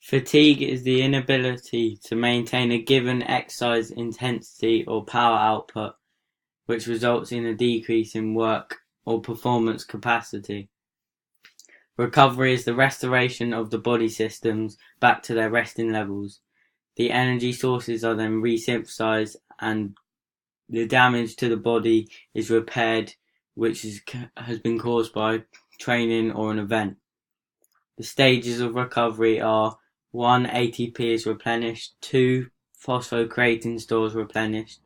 Fatigue is the inability to maintain a given exercise intensity or power output, which results in a decrease in work or performance capacity. Recovery is the restoration of the body systems back to their resting levels. The energy sources are then resynthesized and the damage to the body is repaired, which has been caused by training or an event. The stages of recovery are: 1. ATP is replenished. 2. Phosphocreatine stores replenished.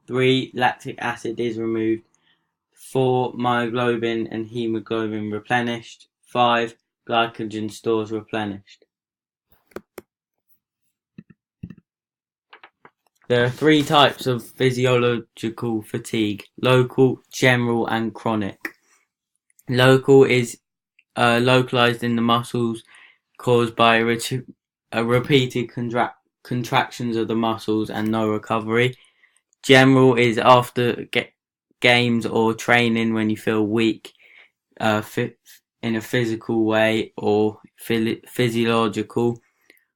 3. Lactic acid is removed. 4. Myoglobin and hemoglobin replenished. 5. Glycogen stores replenished. There are 3 types of physiological fatigue: local, general and chronic. Local is localized in the muscles, caused by repeated contractions of the muscles and no recovery. General is after games or training when you feel weak in a physical way or physiological.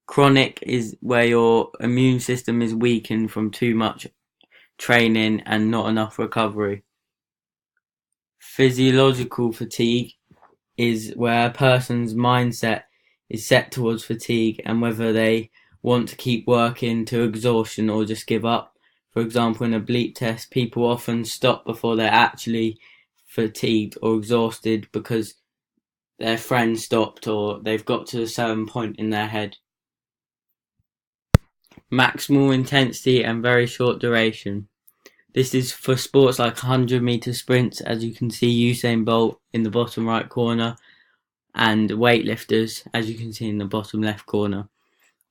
Chronic is where your immune system is weakened from too much training and not enough recovery. Physiological fatigue is where a person's mindset is set towards fatigue and whether they want to keep working to exhaustion or just give up. For example, in a bleep test, people often stop before they're actually fatigued or exhausted because their friend stopped or they've got to a certain point in their head. Maximal intensity and very short duration. This is for sports like 100-meter sprints, as you can see Usain Bolt in the bottom right corner, and weightlifters, as you can see in the bottom left corner.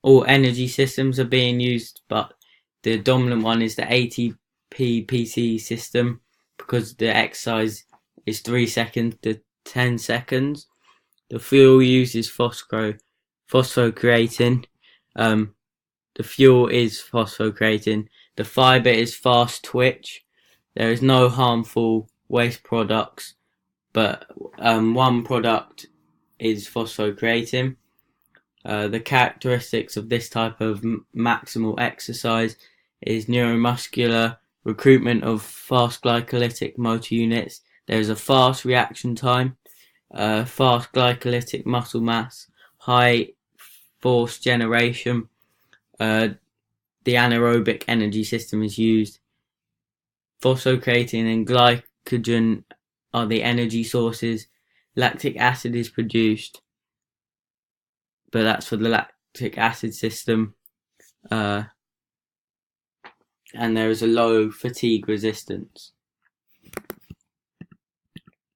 All energy systems are being used, but the dominant one is the ATP-PC system because the exercise is 3 seconds to 10 seconds. The fuel used is phosphocreatine. The fuel is phosphocreatine. The fiber is fast twitch. There is no harmful waste products, but one product is phosphocreatine. The characteristics of this type of maximal exercise is neuromuscular, recruitment of fast glycolytic motor units. There is a fast reaction time, fast glycolytic muscle mass, high force generation. The anaerobic energy system is used. Phosphocreatine and glycogen are the energy sources. Lactic acid is produced, but that's for the lactic acid system. And there is a low fatigue resistance.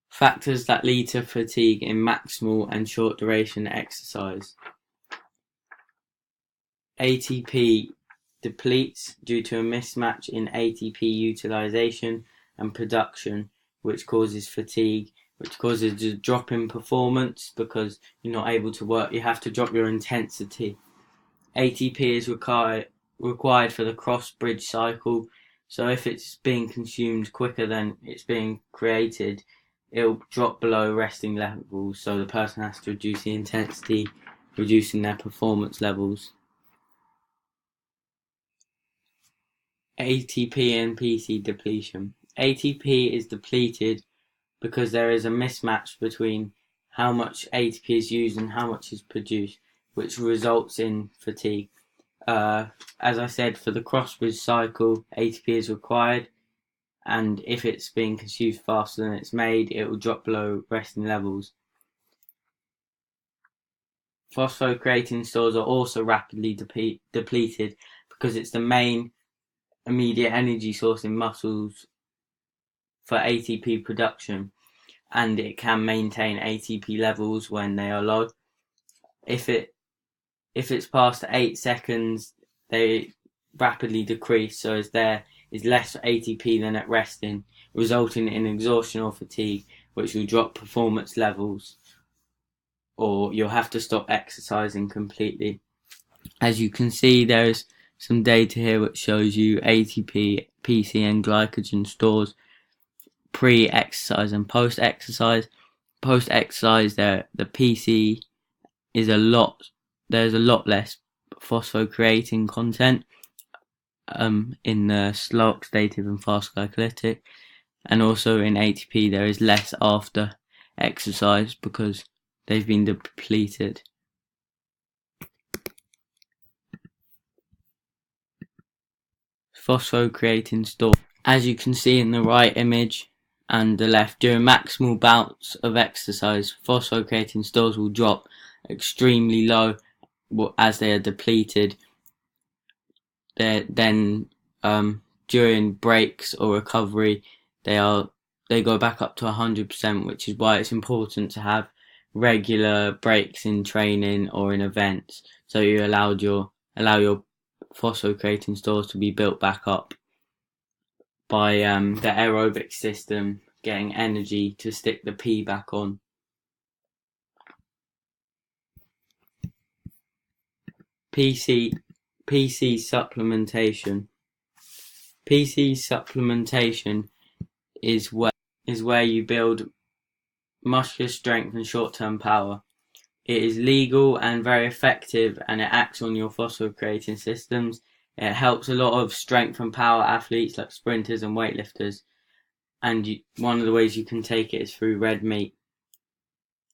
Factors that lead to fatigue in maximal and short duration exercise. ATP depletes due to a mismatch in ATP utilization and production, which causes fatigue, which causes a drop in performance because you're not able to work. You have to drop your intensity. ATP is required for the cross-bridge cycle, so if it's being consumed quicker than it's being created, it'll drop below resting levels, so the person has to reduce the intensity, reducing their performance levels. ATP and PC depletion. ATP is depleted because there is a mismatch between how much ATP is used and how much is produced, which results in fatigue. As I said, for the cross-bridge cycle, ATP is required, and if it's being consumed faster than it's made, it will drop below resting levels. Phosphocreatine stores are also rapidly depleted because it's the main immediate energy source in muscles for ATP production, and it can maintain ATP levels when they are low. If it's past 8 seconds, they rapidly decrease, so as there is less ATP than at resting, resulting in exhaustion or fatigue, which will drop performance levels, or you'll have to stop exercising completely. As you can see, there's some data here which shows you ATP, PC and glycogen stores pre-exercise and post-exercise. Post-exercise, the PC is a lot there's a lot less phosphocreatine content in the slow oxidative and fast glycolytic, and also in ATP there is less after exercise because they've been depleted. Phosphocreatine store. As you can see in the right image and the left, during maximal bouts of exercise, phosphocreatine stores will drop extremely low as they are depleted. Then during breaks or recovery, they go back up to 100%, which is why it's important to have regular breaks in training or in events, so you allow your phosphocreatine stores to be built back up by the aerobic system getting energy to stick the P back on. PC supplementation. PC supplementation is where you build muscular strength and short-term power. It is legal and very effective, and it acts on your phosphocreatine systems. It helps a lot of strength and power athletes like sprinters and weightlifters, and one of the ways you can take it is through red meat.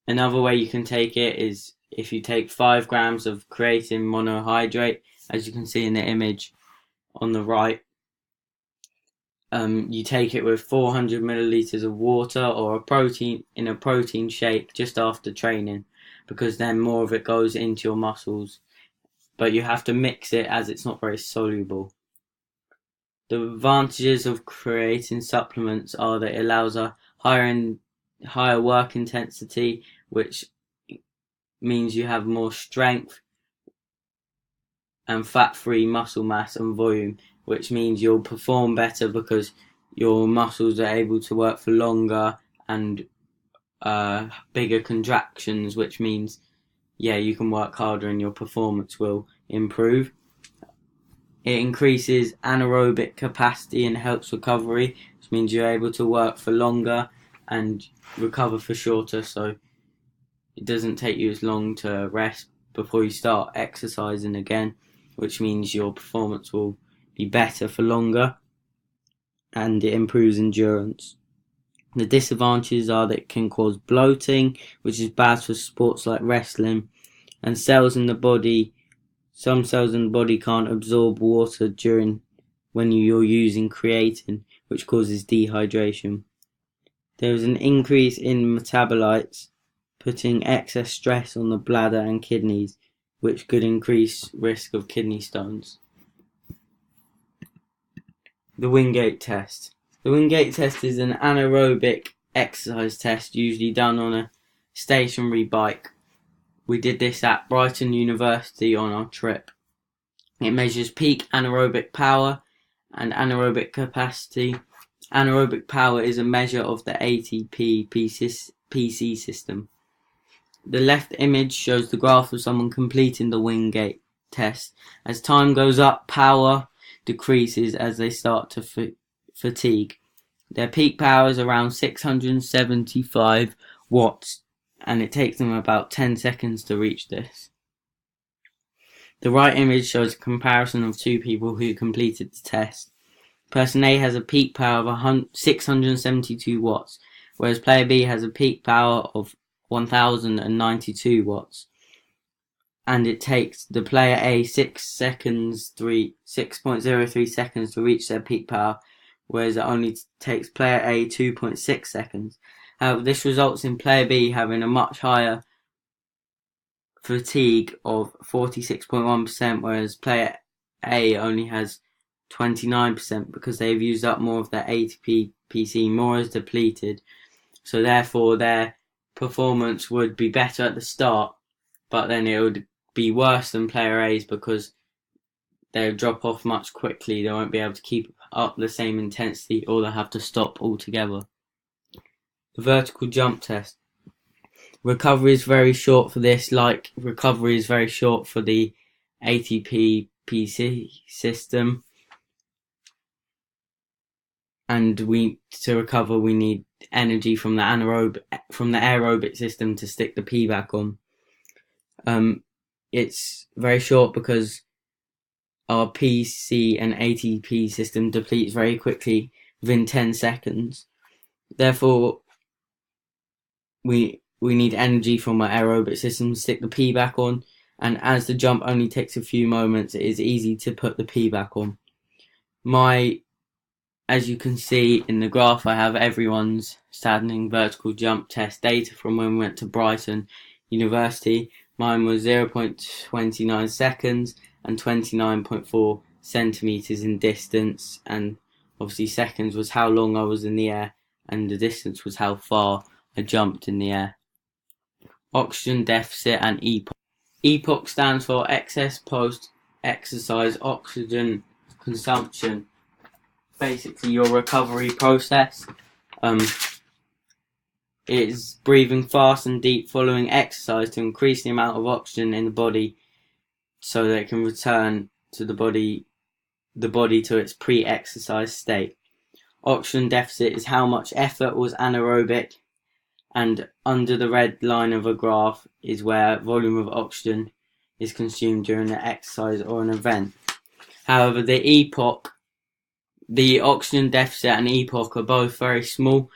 Another way you can take it is if you take 5 grams of creatine monohydrate, as you can see in the image on the right. You take it with 400 milliliters of water or a protein shake just after training, because then more of it goes into your muscles, but you have to mix it as it's not very soluble. The advantages of creatine supplements are that it allows a higher work intensity, which means you have more strength, and fat-free muscle mass and volume, which means you'll perform better because your muscles are able to work for longer and bigger contractions, which means you can work harder and your performance will improve. It increases anaerobic capacity and helps recovery, which means you're able to work for longer and recover for shorter, so it doesn't take you as long to rest before you start exercising again, which means your performance will be better for longer and it improves endurance. The disadvantages are that it can cause bloating, which is bad for sports like wrestling, and some cells in the body can't absorb water when you're using creatine, which causes dehydration. There is an increase in metabolites, putting excess stress on the bladder and kidneys, which could increase risk of kidney stones. The Wingate test. The Wingate test is an anaerobic exercise test usually done on a stationary bike. We did this at Brighton University on our trip. It measures peak anaerobic power and anaerobic capacity. Anaerobic power is a measure of the ATP PC system. The left image shows the graph of someone completing the Wingate test. As time goes up, power decreases as they start to fatigue. Their peak power is around 675 watts, and it takes them about 10 seconds to reach this. The right image shows a comparison of two people who completed the test. Person A has a peak power of 672 watts, whereas player B has a peak power of 1092 watts. And it takes the player A 6.03 seconds to reach their peak power, whereas it only takes player A 2.6 seconds. However, this results in player B having a much higher fatigue of 46.1%, whereas player A only has 29% because they've used up more of their ATP PC, more is depleted. So therefore their performance would be better at the start, but then it would be worse than player A's because they'll drop off much quickly. They won't be able to keep up the same intensity, or they'll have to stop altogether. The vertical jump test. Recovery is very short for this, like recovery is very short for the ATP PC system. And to recover, we need energy from the aerobic system to stick the P back on. it's very short because our PC and ATP system depletes very quickly within 10 seconds. Therefore, we need energy from our aerobic system to stick the P back on, and as the jump only takes a few moments, it is easy to put the P back on. As you can see in the graph, I have everyone's standing vertical jump test data from when we went to Brighton University. Mine was 0.29 seconds and 29.4 centimeters in distance, and obviously seconds was how long I was in the air, and the distance was how far I jumped in the air. Oxygen deficit and EPOC. EPOC stands for excess post-exercise oxygen consumption. Basically, your recovery process is breathing fast and deep following exercise to increase the amount of oxygen in the body so that it can return to the body to its pre-exercise state. Oxygen deficit is how much effort was anaerobic, and under the red line of a graph is where volume of oxygen is consumed during an exercise or an event. However, the oxygen deficit and EPOC are both very small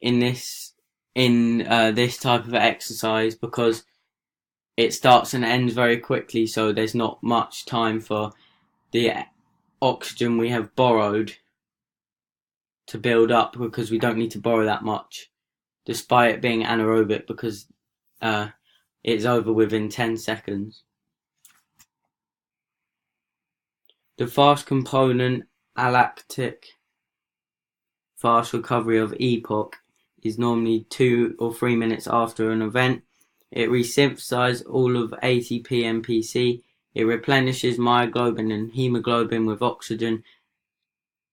in this type of exercise because it starts and ends very quickly, so there's not much time for the oxygen we have borrowed to build up, because we don't need to borrow that much, despite it being anaerobic, because it's over within 10 seconds. The fast component, alactic fast recovery of EPOC, is normally 2 or 3 minutes after an event. It resynthesizes all of ATP and PC. It replenishes myoglobin and hemoglobin with oxygen,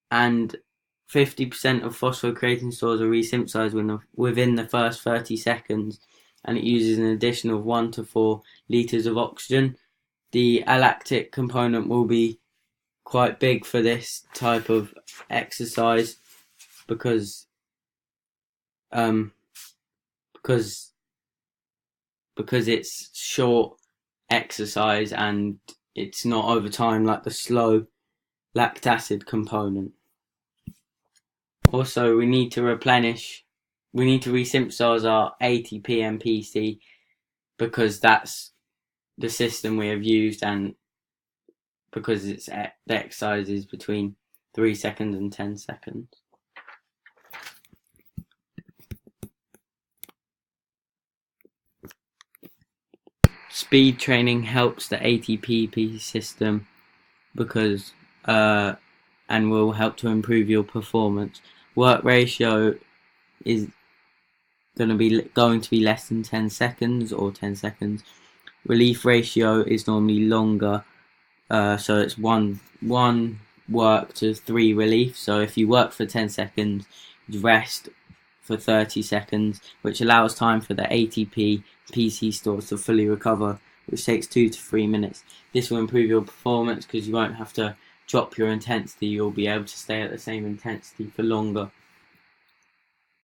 and 50% of phosphocreatine stores are resynthesized within the first 30 seconds, and it uses an additional 1 to 4 liters of oxygen. The alactic component will be quite big for this type of exercise because it's short exercise and it's not over time like the slow lactic acid component. Also, we need to resynthesize our ATP and PC because that's the system we have used, and because the exercise is between 3 seconds and 10 seconds. Speed training helps the ATP system because and will help to improve your performance. Work ratio is going to be less than 10 seconds or 10 seconds. Relief ratio is normally longer, so it's one work to 3 relief. So if you work for 10 seconds, you rest for 30 seconds, which allows time for the ATP PC stores to fully recover, which takes 2 to 3 minutes. This will improve your performance because you won't have to drop your intensity. You'll be able to stay at the same intensity for longer.